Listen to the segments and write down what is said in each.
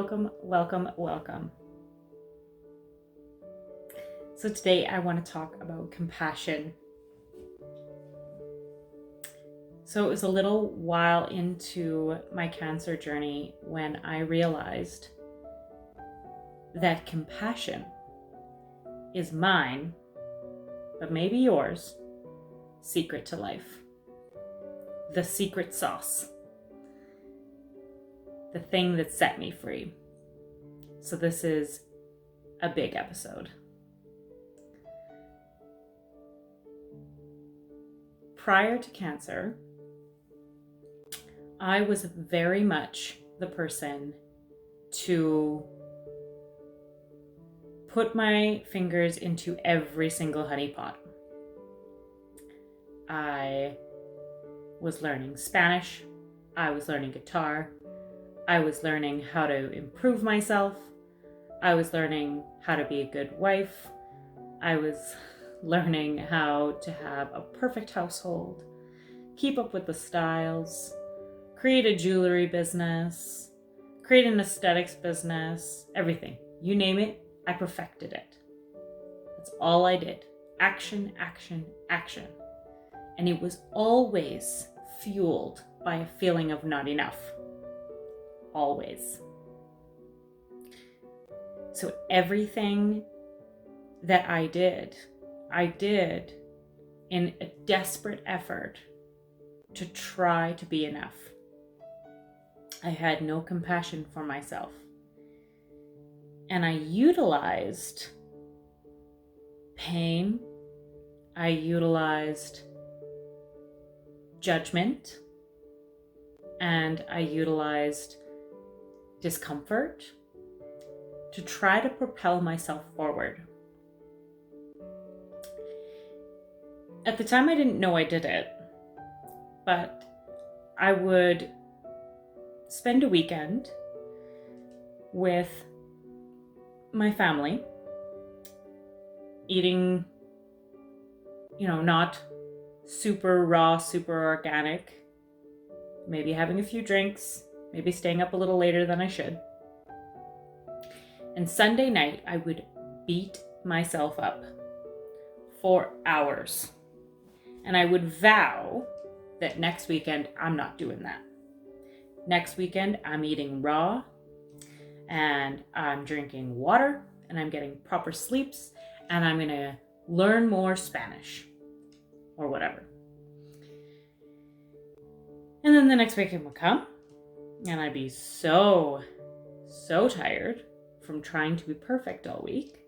welcome, welcome, welcome. So today I want to talk about compassion. So it was a little while into my cancer journey when I realized that compassion is mine, but maybe yours, secret to life. The secret sauce. The thing that set me free. So this is a big episode. Prior to cancer, I was very much the person to put my fingers into every single honeypot. I was learning Spanish. I was learning guitar. I was learning how to improve myself. I was learning how to be a good wife. I was learning how to have a perfect household, keep up with the styles, create a jewelry business, create an aesthetics business, everything. You name it, I perfected it. That's all I did. Action, action, action. And it was always fueled by a feeling of not enough. Always. So everything that I did in a desperate effort to try to be enough. I had no compassion for myself. And I utilized pain. I utilized judgment. And I utilized discomfort to try to propel myself forward. At the time, I didn't know I did it, but I would spend a weekend with my family, eating, not super raw, super organic, maybe having a few drinks, maybe staying up a little later than I should. And Sunday night, I would beat myself up for hours. And I would vow that next weekend, I'm not doing that. Next weekend, I'm eating raw, and I'm drinking water, and I'm getting proper sleeps, and I'm going to learn more Spanish or whatever. And then the next weekend would come, and I'd be so tired from trying to be perfect all week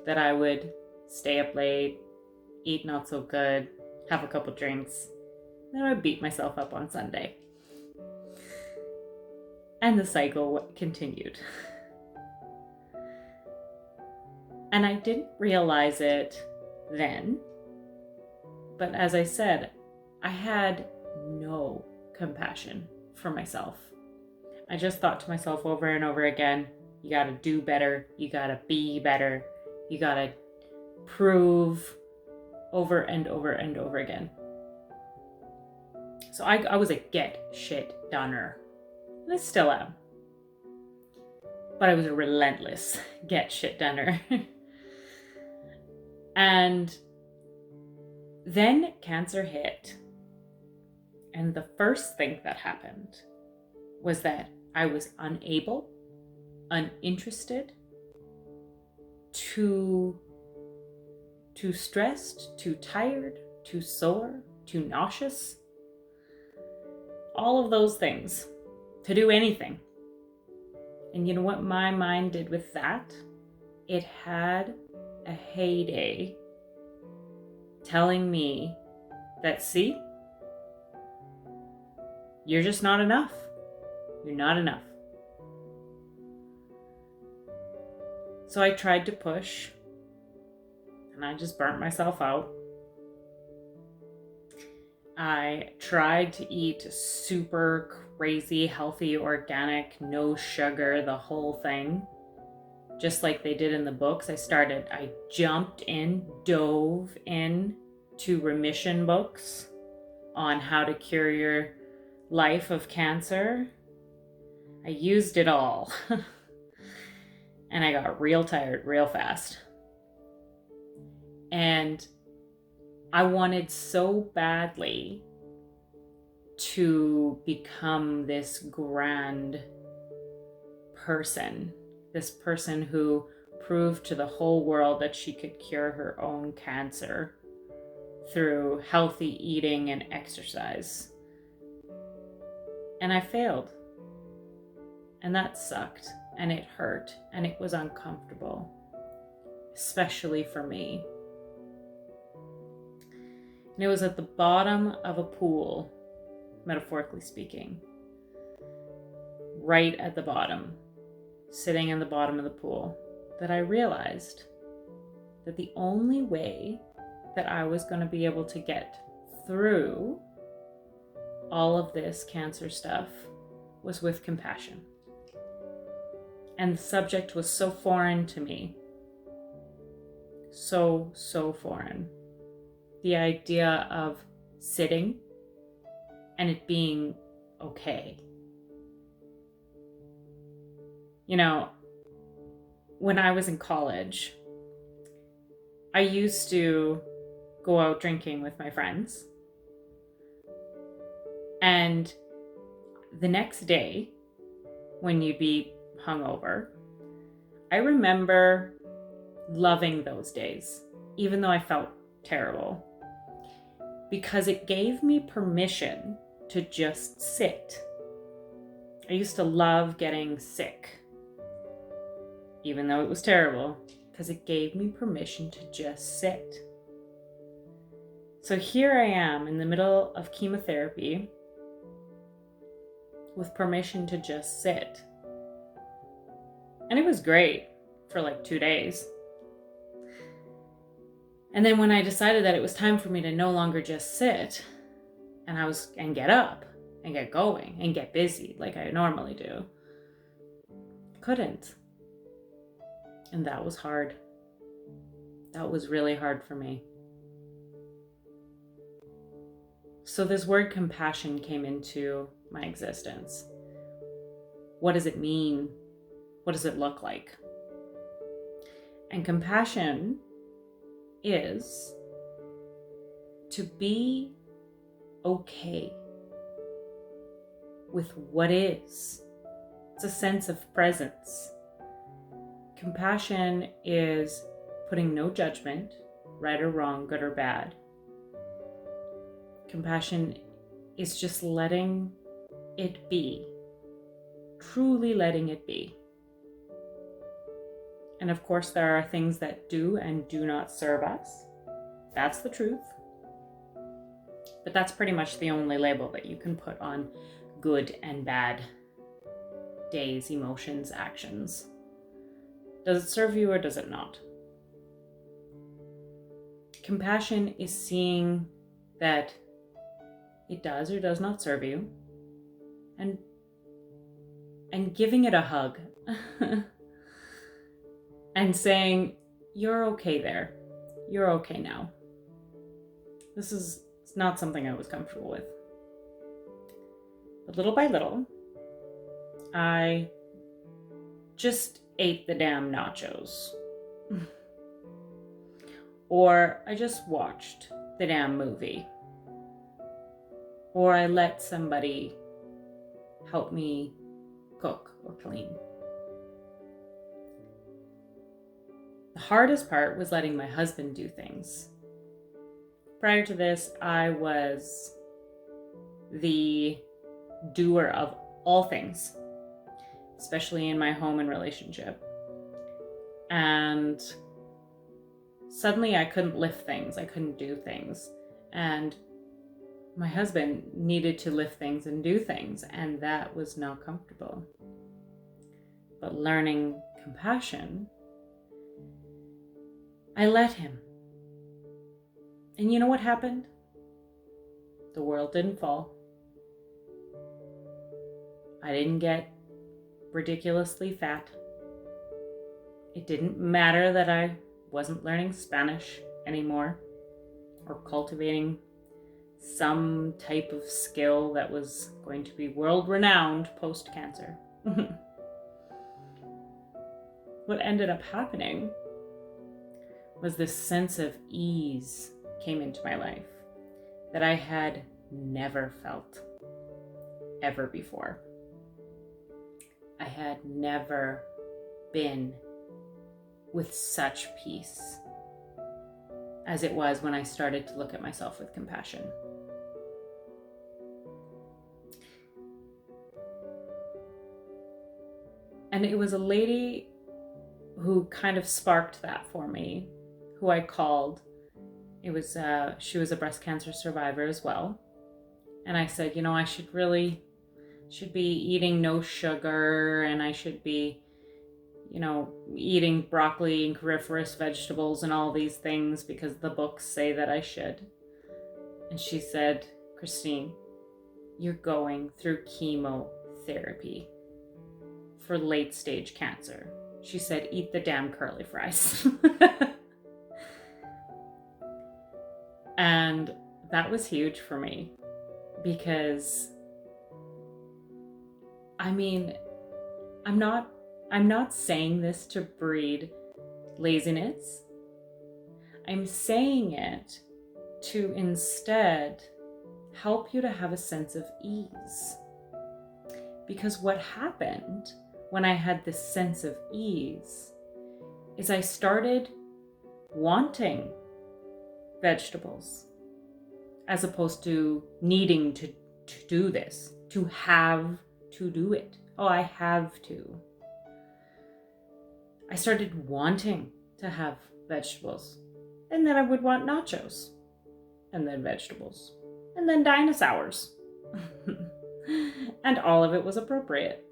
that I would stay up late, eat not so good, have a couple drinks, then I would beat myself up on Sunday. And the cycle continued. And I didn't realize it then, but as I said, I had no compassion for myself. I just thought to myself over and over again, you gotta do better, you gotta be better, you gotta prove over and over and over again. So I was a get shit doner. And I still am. But I was a relentless get shit doner. And then cancer hit. And the first thing that happened was that I was unable, uninterested, too stressed, too tired, too sore, too nauseous. All of those things to do anything. And you know what my mind did with that? It had a heyday telling me that, see, you're just not enough. You're not enough. So I tried to push, and I just burnt myself out. I tried to eat super crazy, healthy, organic, no sugar, the whole thing. Just like they did in the books. I dove in to remission books on how to cure your life of cancer. I used it all. And I got real tired real fast. And I wanted so badly to become this grand person, this person who proved to the whole world that she could cure her own cancer through healthy eating and exercise. And I failed. And that sucked, and it hurt, and it was uncomfortable, especially for me. And it was at the bottom of a pool, metaphorically speaking, right at the bottom, sitting in the bottom of the pool, that I realized that the only way that I was going to be able to get through all of this cancer stuff was with compassion. And the subject was so foreign to me. So foreign. The idea of sitting and it being okay. You know, when I was in college, I used to go out drinking with my friends. And the next day, when you'd be hungover, I remember loving those days, even though I felt terrible, because it gave me permission to just sit. I used to love getting sick, even though it was terrible, because it gave me permission to just sit. So here I am in the middle of chemotherapy with permission to just sit. And it was great for like 2 days. And then when I decided that it was time for me to no longer just sit and get up and get going and get busy like I normally do, couldn't. And that was hard. That was really hard for me. So this word compassion came into my existence. What does it mean? What does it look like? And compassion is to be okay with what is. It's a sense of presence. Compassion is putting no judgment, right or wrong, good or bad. Compassion is just letting it be, truly letting it be. And of course, there are things that do and do not serve us. That's the truth. But that's pretty much the only label that you can put on good and bad days, emotions, actions. Does it serve you or does it not? Compassion is seeing that it does or does not serve you, and giving it a hug and saying, you're okay there. You're okay now. This is not something I was comfortable with. But little by little, I just ate the damn nachos. Or I just watched the damn movie. Or I let somebody help me cook or clean. The hardest part was letting my husband do things. Prior to this, I was the doer of all things, especially in my home and relationship. And suddenly I couldn't lift things, I couldn't do things. And my husband needed to lift things and do things, and that was not comfortable. But learning compassion, I let him. And you know what happened? The world didn't fall. I didn't get ridiculously fat. It didn't matter that I wasn't learning Spanish anymore or cultivating some type of skill that was going to be world-renowned post-cancer. What ended up happening was this sense of ease came into my life that I had never felt ever before. I had never been with such peace as it was when I started to look at myself with compassion. And it was a lady who kind of sparked that for me, who I called. She was a breast cancer survivor as well. And I said, I should be eating no sugar, and I should be, eating broccoli and cruciferous vegetables and all these things because the books say that I should. And she said, Christine, you're going through chemotherapy for late stage cancer. She said, eat the damn curly fries. And that was huge for me because, I'm not saying this to breed laziness. I'm saying it to instead help you to have a sense of ease. Because what happened when I had this sense of ease is I started wanting vegetables as opposed to needing to do this, to have to do it. Oh, I have to. I started wanting to have vegetables, and then I would want nachos, and then vegetables, and then dinosaurs. And all of it was appropriate.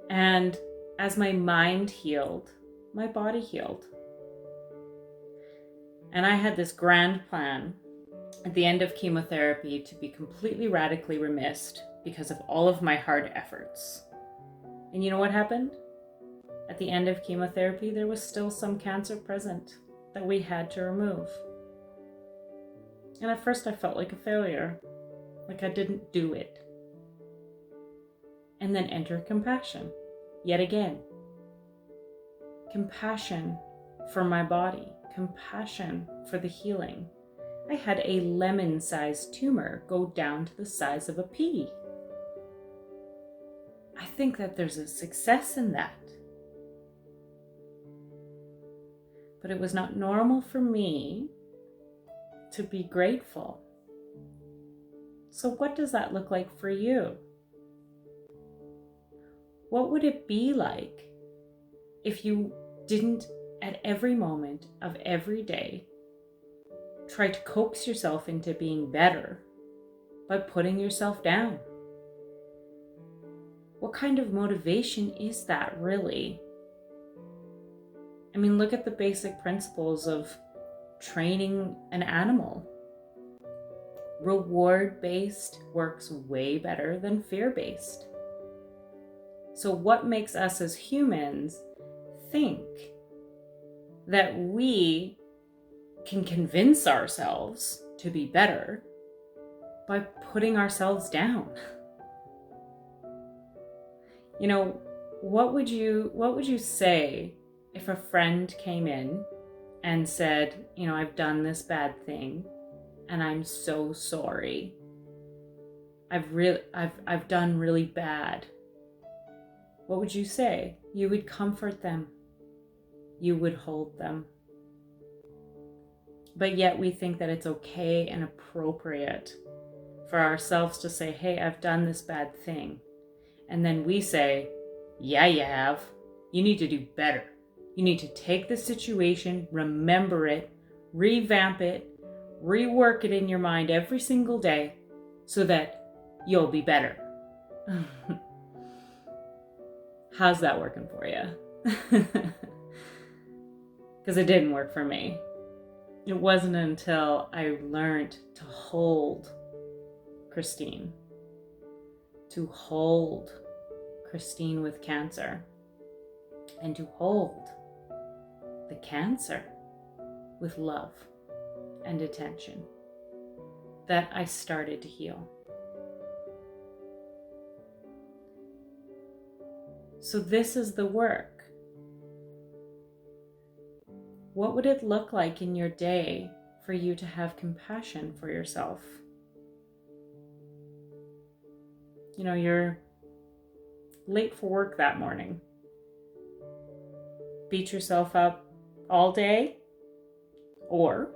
And as my mind healed, my body healed. And I had this grand plan at the end of chemotherapy to be completely radically remissed because of all of my hard efforts. And you know what happened? At the end of chemotherapy, there was still some cancer present that we had to remove. And at first I felt like a failure, like I didn't do it. And then enter compassion, yet again. Compassion for my body, compassion for the healing. I had a lemon-sized tumor go down to the size of a pea. I think that there's a success in that. But it was not normal for me to be grateful. So what does that look like for you? What would it be like if you didn't, at every moment of every day, try to coax yourself into being better by putting yourself down? What kind of motivation is that, really? Look at the basic principles of training an animal. Reward-based works way better than fear-based. So what makes us as humans think that we can convince ourselves to be better by putting ourselves down? What would you say if a friend came in and said, I've done this bad thing and I'm so sorry. I've done really bad. What would you say? You would comfort them. You would hold them. But yet we think that it's okay and appropriate for ourselves to say, hey, I've done this bad thing. And then we say, yeah, you have. You need to do better. You need to take the situation, remember it, revamp it, rework it in your mind every single day so that you'll be better. How's that working for you? Because it didn't work for me. It wasn't until I learned to hold Christine, to hold Christine with cancer, and to hold the cancer with love and attention, that I started to heal. So this is the work. What would it look like in your day for you to have compassion for yourself? You're late for work that morning. Beat yourself up all day? Or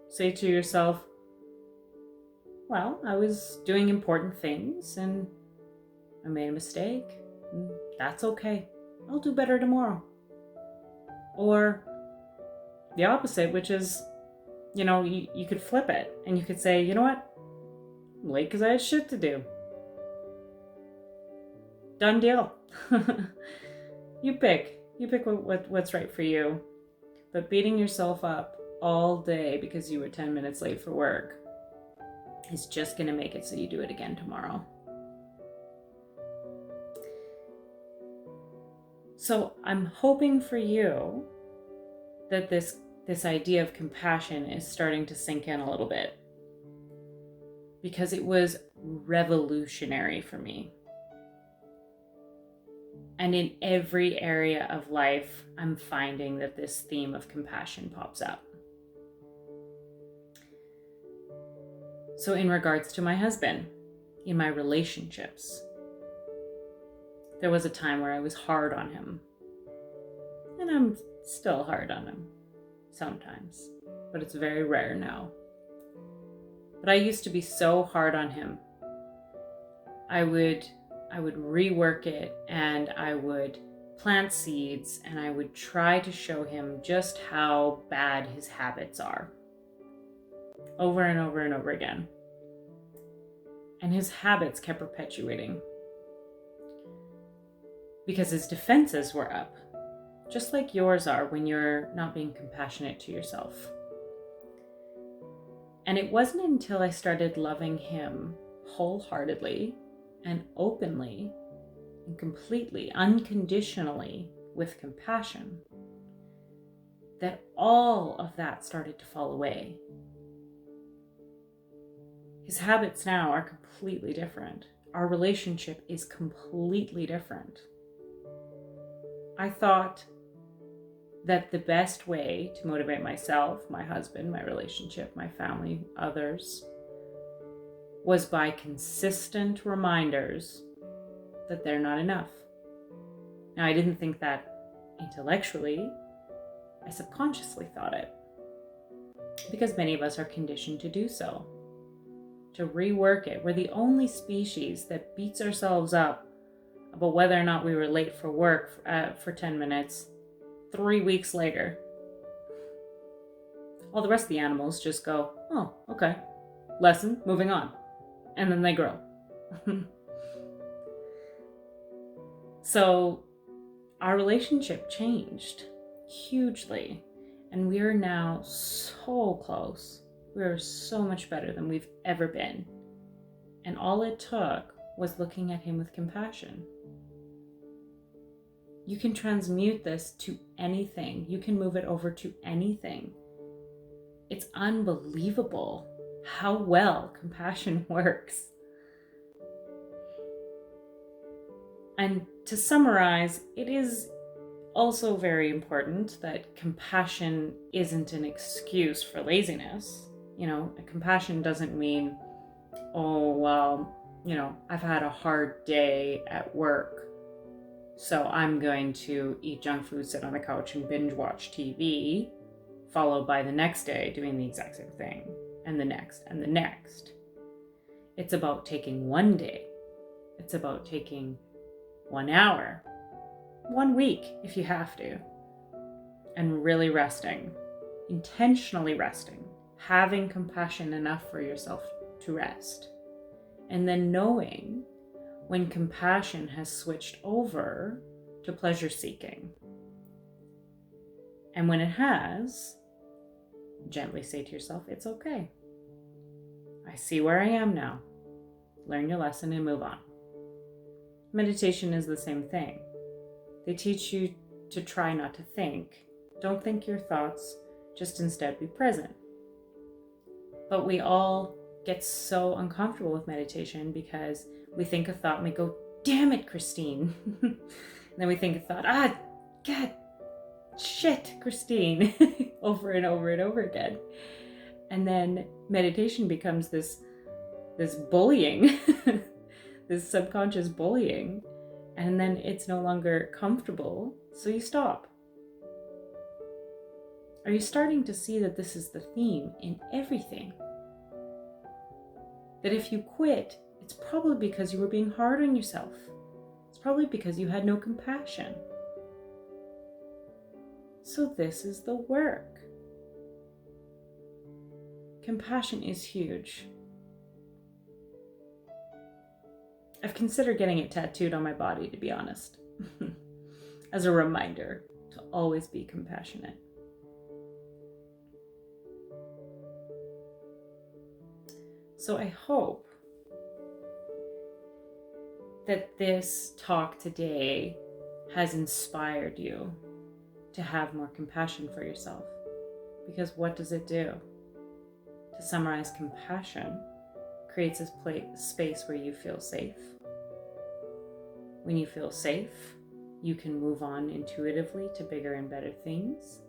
say to yourself, well, I was doing important things and I made a mistake. And that's okay. I'll do better tomorrow. Or the opposite, which is, you could flip it and you could say, you know what? I'm late because I had shit to do. Done deal. You pick what's right for you. But beating yourself up all day because you were 10 minutes late for work is just going to make it so you do it again tomorrow. So I'm hoping for you that this idea of compassion is starting to sink in a little bit, because it was revolutionary for me. And in every area of life, I'm finding that this theme of compassion pops up. So in regards to my husband, in my relationships, there was a time where I was hard on him. And I'm still hard on him sometimes, but it's very rare now. But I used to be so hard on him. I would rework it, and I would plant seeds, and I would try to show him just how bad his habits are. Over and over and over again. And his habits kept perpetuating. Because his defenses were up. Just like yours are when you're not being compassionate to yourself. And it wasn't until I started loving him wholeheartedly and openly and completely, unconditionally, with compassion, that all of that started to fall away. His habits now are completely different. Our relationship is completely different. I thought that the best way to motivate myself, my husband, my relationship, my family, others, was by consistent reminders that they're not enough. Now, I didn't think that intellectually. I subconsciously thought it. Because many of us are conditioned to do so. To rework it. We're the only species that beats ourselves up about whether or not we were late for work for 10 minutes 3 weeks later. All the rest of the animals just go, oh, okay. Lesson, moving on. And then they grow. So our relationship changed hugely. And we are now so close. We are so much better than we've ever been. And all it took was looking at him with compassion. You can transmute this to anything. You can move it over to anything. It's unbelievable how well compassion works. And to summarize, it is also very important that compassion isn't an excuse for laziness. Compassion doesn't mean, oh, well, I've had a hard day at work, so I'm going to eat junk food, sit on the couch, and binge watch TV, followed by the next day doing the exact same thing, and the next, and the next. It's about taking one day. It's about taking 1 hour, 1 week if you have to, and really resting, intentionally resting, having compassion enough for yourself to rest, and then knowing when compassion has switched over to pleasure seeking. And when it has, gently say to yourself, it's okay. I see where I am now. Learn your lesson and move on. Meditation is the same thing. They teach you to try not to think. Don't think your thoughts, just instead be present. But we all get so uncomfortable with meditation because we think a thought may go, damn it, Christine. then we think a thought, God, shit, Christine, over and over and over again. And then meditation becomes this bullying, this subconscious bullying. And then it's no longer comfortable, so you stop. Are you starting to see that this is the theme in everything? That if you quit, it's probably because you were being hard on yourself. It's probably because you had no compassion. So this is the work. Compassion is huge. I've considered getting it tattooed on my body, to be honest, as a reminder to always be compassionate. So I hope that this talk today has inspired you to have more compassion for yourself. Because what does it do? To summarize, compassion creates a space where you feel safe. When you feel safe, you can move on intuitively to bigger and better things.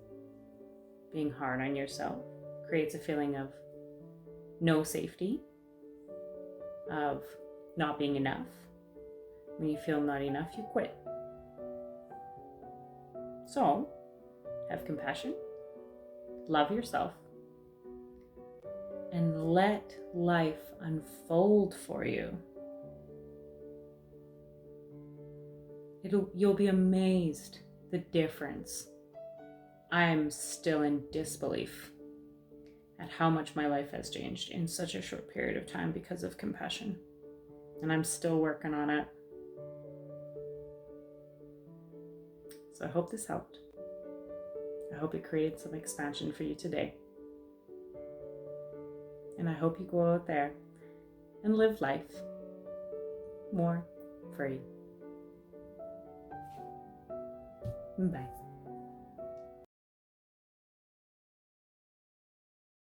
Being hard on yourself creates a feeling of no safety, of not being enough. When you feel not enough, you quit. So, have compassion, love yourself, and let life unfold for you. You'll be amazed the difference. I'm still in disbelief at how much my life has changed in such a short period of time because of compassion. And I'm still working on it. So I hope this helped. I hope it created some expansion for you today. And I hope you go out there and live life more free. Bye.